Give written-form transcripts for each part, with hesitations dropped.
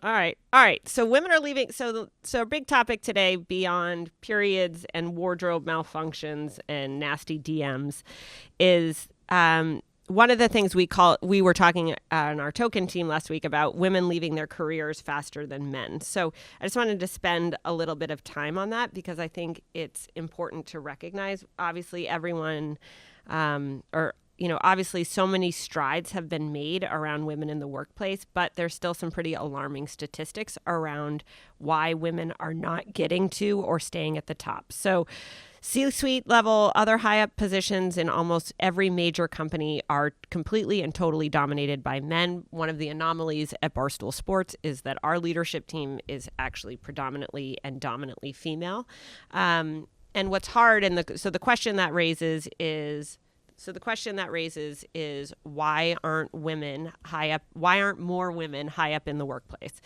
All right. All right. So women are leaving. So a big topic today beyond periods and wardrobe malfunctions and nasty DMs is one of the things we were talking on our token team last week about women leaving their careers faster than men. So I just wanted to spend a little bit of time on that because I think it's important to recognize, obviously everyone obviously so many strides have been made around women in the workplace, but there's still some pretty alarming statistics around why women are not getting to or staying at the top. So C-suite level, other high up positions in almost every major company are completely and totally dominated by men. One of the anomalies at Barstool Sports is that our leadership team is actually predominantly and dominantly female. And what's hard, the question that raises is, why aren't women high up? Why aren't more women high up in the workplace?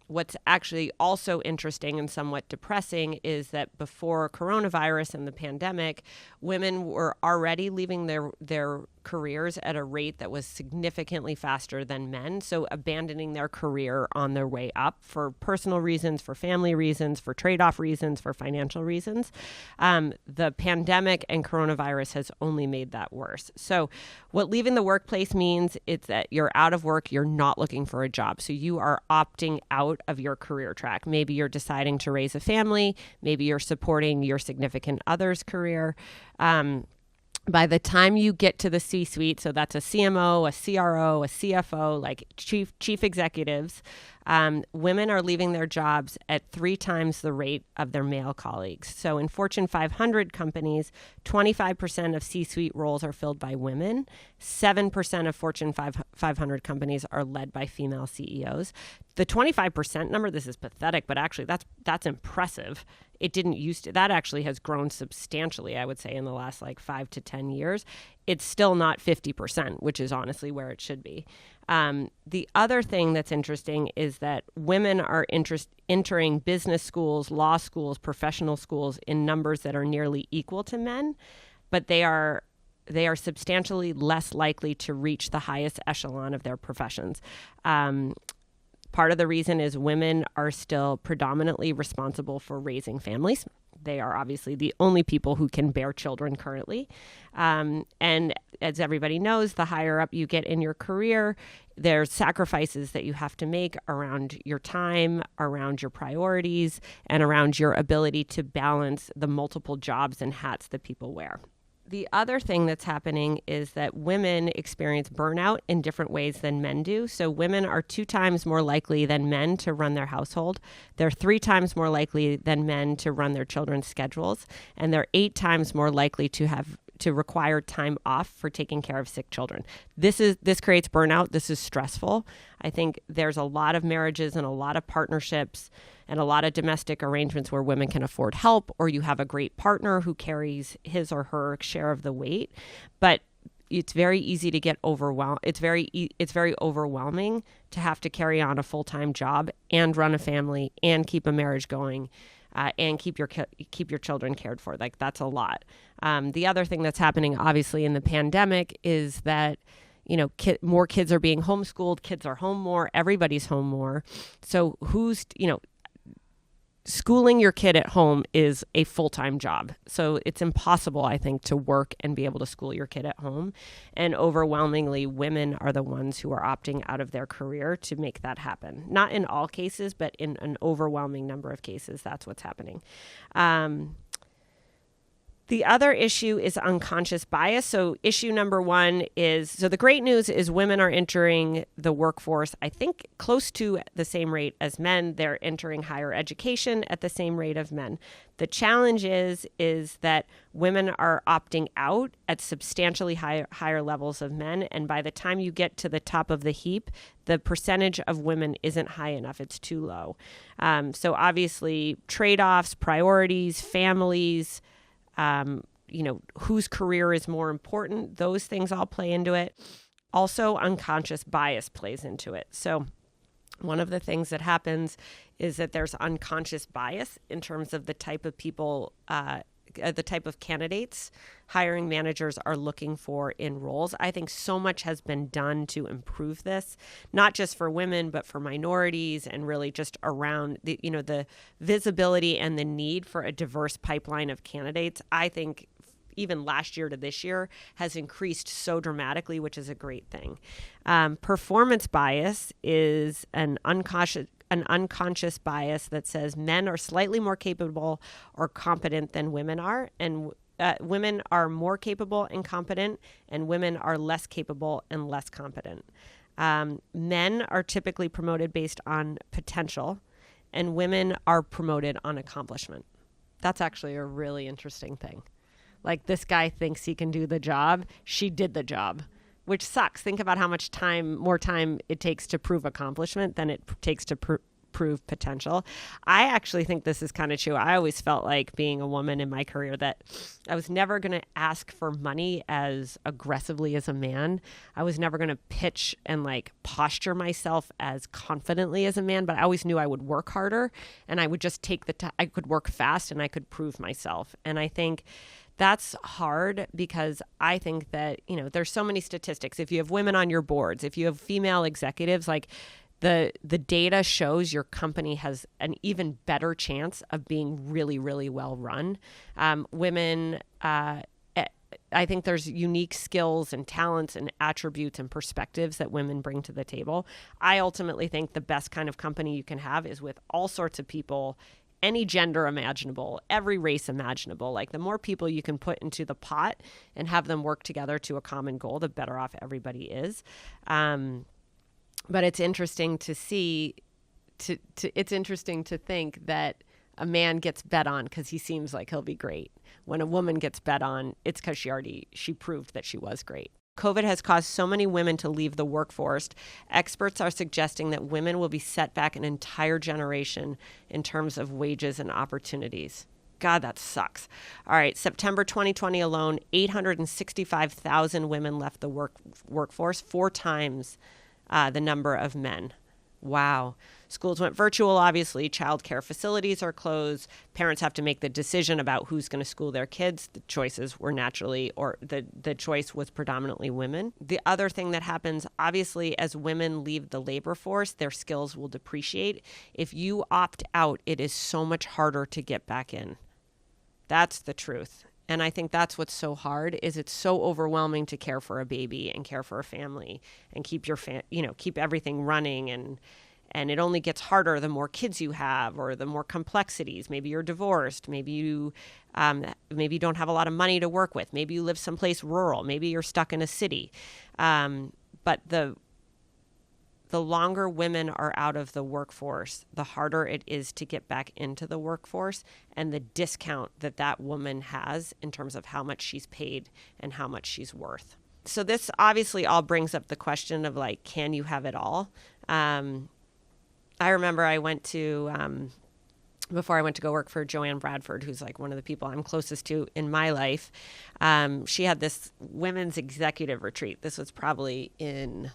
What's actually also interesting and somewhat depressing is that before coronavirus and the pandemic, women were already leaving their careers at a rate that was significantly faster than men. So abandoning their career on their way up for personal reasons, for family reasons, for trade-off reasons, for financial reasons. The pandemic and coronavirus has only made that worse. So what leaving the workplace means is that you're out of work, you're not looking for a job. So you are opting out of your career track. Maybe you're deciding to raise a family. Maybe you're supporting your significant other's career. By the time you get to the C-suite, so that's a CMO, a CRO, a CFO, like chief executives, women are leaving their jobs at 3 times the rate of their male colleagues. So in Fortune 500 companies, 25% of C-suite roles are filled by women. 7% of Fortune 500 companies are led by female CEOs. The 25% number, this is pathetic, but actually that's impressive. It didn't used to. That actually has grown substantially, I would say, in the last 5 to 10 years. It's still not 50%, which is honestly where it should be. The other thing that's interesting is that women are entering business schools, law schools, professional schools in numbers that are nearly equal to men, but they are substantially less likely to reach the highest echelon of their professions. Part of the reason is women are still predominantly responsible for raising families. They are obviously the only people who can bear children currently. And as everybody knows, the higher up you get in your career, there's sacrifices that you have to make around your time, around your priorities, and around your ability to balance the multiple jobs and hats that people wear. The other thing that's happening is that women experience burnout in different ways than men do. So women are 2 times more likely than men to run their household. They're 3 times more likely than men to run their children's schedules. And they're 8 times more likely to require time off for taking care of sick children. This creates burnout. This is stressful. I think there's a lot of marriages and a lot of partnerships and a lot of domestic arrangements where women can afford help, or you have a great partner who carries his or her share of the weight. But it's very easy to get overwhelmed. It's very overwhelming to have to carry on a full-time job and run a family and keep a marriage going. And keep your children cared for. That's a lot. The other thing that's happening, obviously, in the pandemic is that more kids are being homeschooled. Kids are home more. Everybody's home more. So schooling your kid at home is a full-time job. So it's impossible, I think, to work and be able to school your kid at home. And overwhelmingly, women are the ones who are opting out of their career to make that happen. Not in all cases, but in an overwhelming number of cases, that's what's happening. The other issue is unconscious bias. So issue number 1 is, so the great news is women are entering the workforce, I think, close to the same rate as men. They're entering higher education at the same rate of men. The challenge is that women are opting out at substantially higher levels of men. And by the time you get to the top of the heap, the percentage of women isn't high enough. It's too low. So obviously, trade-offs, priorities, families, whose career is more important, those things all play into it. Also, unconscious bias plays into it. So one of the things that happens is that there's unconscious bias in terms of the type of people the type of candidates hiring managers are looking for in roles. I think so much has been done to improve this, not just for women, but for minorities, and really just around the visibility and the need for a diverse pipeline of candidates. I think even last year to this year has increased so dramatically, which is a great thing. Performance bias is an unconscious bias that says men are slightly more capable or competent than women are, and women are more capable and competent, and women are less capable and less competent. Men are typically promoted based on potential, and women are promoted on accomplishment. That's actually a really interesting thing. Like, this guy thinks he can do the job. She did the job, which sucks. Think about how much more time it takes to prove accomplishment than it takes to prove potential. I actually think this is kind of true. I always felt like, being a woman in my career, that I was never going to ask for money as aggressively as a man. I was never going to pitch and posture myself as confidently as a man, but I always knew I would work harder, and I would just take the time. I could work fast and I could prove myself. And I think that's hard, because I think that, there's so many statistics. If you have women on your boards, if you have female executives, the data shows your company has an even better chance of being really, really well run. Women, I think there's unique skills and talents and attributes and perspectives that women bring to the table. I ultimately think the best kind of company you can have is with all sorts of people, any gender imaginable, every race imaginable. The more people you can put into the pot and have them work together to a common goal, the better off everybody is. But it's interesting to see, it's interesting to think that a man gets bet on because he seems like he'll be great. When a woman gets bet on, it's because she proved that she was great. COVID has caused so many women to leave the workforce. Experts are suggesting that women will be set back an entire generation in terms of wages and opportunities. God, that sucks. All right, September 2020 alone, 865,000 women left the workforce, 4 times the number of men. Wow. Schools went virtual, obviously. Childcare facilities are closed. Parents have to make the decision about who's going to school their kids. The choices were the choice was predominantly women. The other thing that happens, obviously, as women leave the labor force, their skills will depreciate. If you opt out, it is so much harder to get back in. That's the truth. And I think that's what's so hard, is it's so overwhelming to care for a baby and care for a family and keep keep everything running, and it only gets harder the more kids you have, or the more complexities. Maybe you're divorced. Maybe you don't have a lot of money to work with. Maybe you live someplace rural. Maybe you're stuck in a city. But the longer women are out of the workforce, the harder it is to get back into the workforce, and the discount that woman has in terms of how much she's paid and how much she's worth. So this obviously all brings up the question of can you have it all? I remember I went to, before I went to go work for Joanne Bradford, who's one of the people I'm closest to in my life. She had this women's executive retreat. This was probably in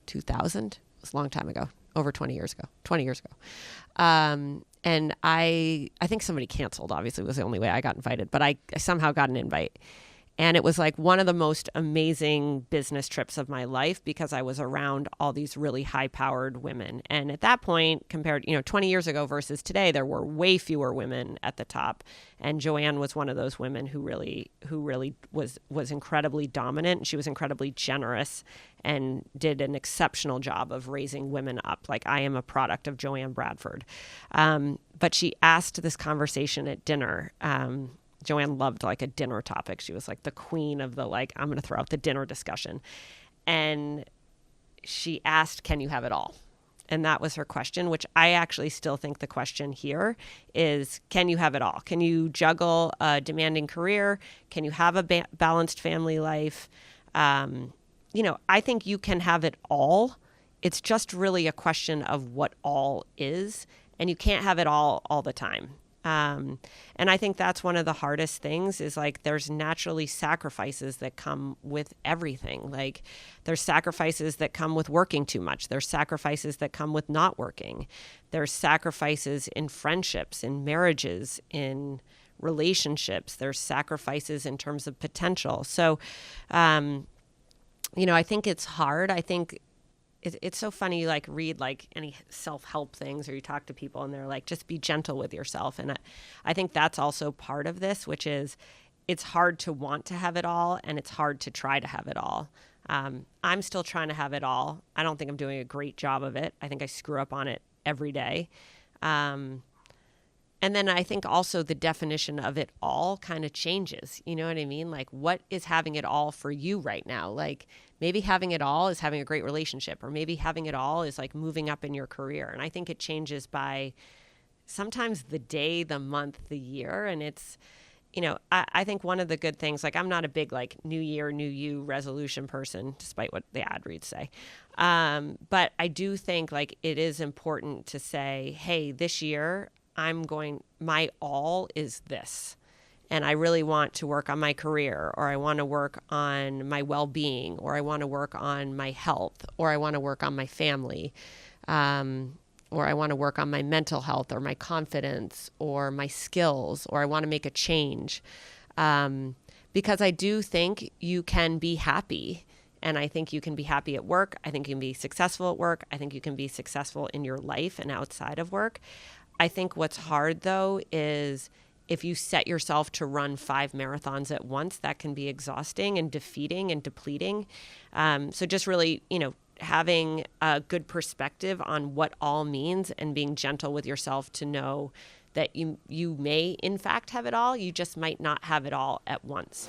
2000. It was a long time ago, over 20 years ago. And I think somebody canceled, obviously, was the only way I got invited, but I somehow got an invite. And it was one of the most amazing business trips of my life, because I was around all these really high-powered women. And at that point, compared, 20 years ago versus today, there were way fewer women at the top. And Joanne was one of those women who really was incredibly dominant. And she was incredibly generous and did an exceptional job of raising women up. I am a product of Joanne Bradford. But she asked this conversation at dinner. Joanne loved a dinner topic. She was the queen of the I'm going to throw out the dinner discussion. And she asked, can you have it all? And that was her question, which I actually still think the question here is, can you have it all? Can you juggle a demanding career? Can you have a balanced family life? I think you can have it all. It's just really a question of what all is, and you can't have it all the time. And I think that's one of the hardest things is there's naturally sacrifices that come with everything. There's sacrifices that come with working too much. There's sacrifices that come with not working. There's sacrifices in friendships, in marriages, in relationships. There's sacrifices in terms of potential. So, I think it's hard. I think it's so funny. You like read like any self-help things, or you talk to people and they're like, just be gentle with yourself. And I think that's also part of this, which is it's hard to want to have it all, and it's hard to try to have it all. I'm still trying to have it all. I don't think I'm doing a great job of it. I think I screw up on it every day. And then I think also the definition of it all kind of changes. You know what I mean? Like, what is having it all for you right now? Like, maybe having it all is having a great relationship, or maybe having it all is like moving up in your career. And I think it changes by sometimes the day, the month, the year. And it's, I think one of the good things, like I'm not a big like new year, new you resolution person, despite what the ad reads say. But I do think like it is important to say, hey, this year my all is this. And I really want to work on my career, or I want to work on my well-being, or I want to work on my health, or I want to work on my family, or I want to work on my mental health, or my confidence, or my skills, or I want to make a change. Because I do think you can be happy. And I think you can be happy at work. I think you can be successful at work. I think you can be successful in your life and outside of work. I think what's hard, though, is if you set yourself to run 5 marathons at once, that can be exhausting and defeating and depleting. So just really, having a good perspective on what all means, and being gentle with yourself to know that you may, in fact, have it all. You just might not have it all at once.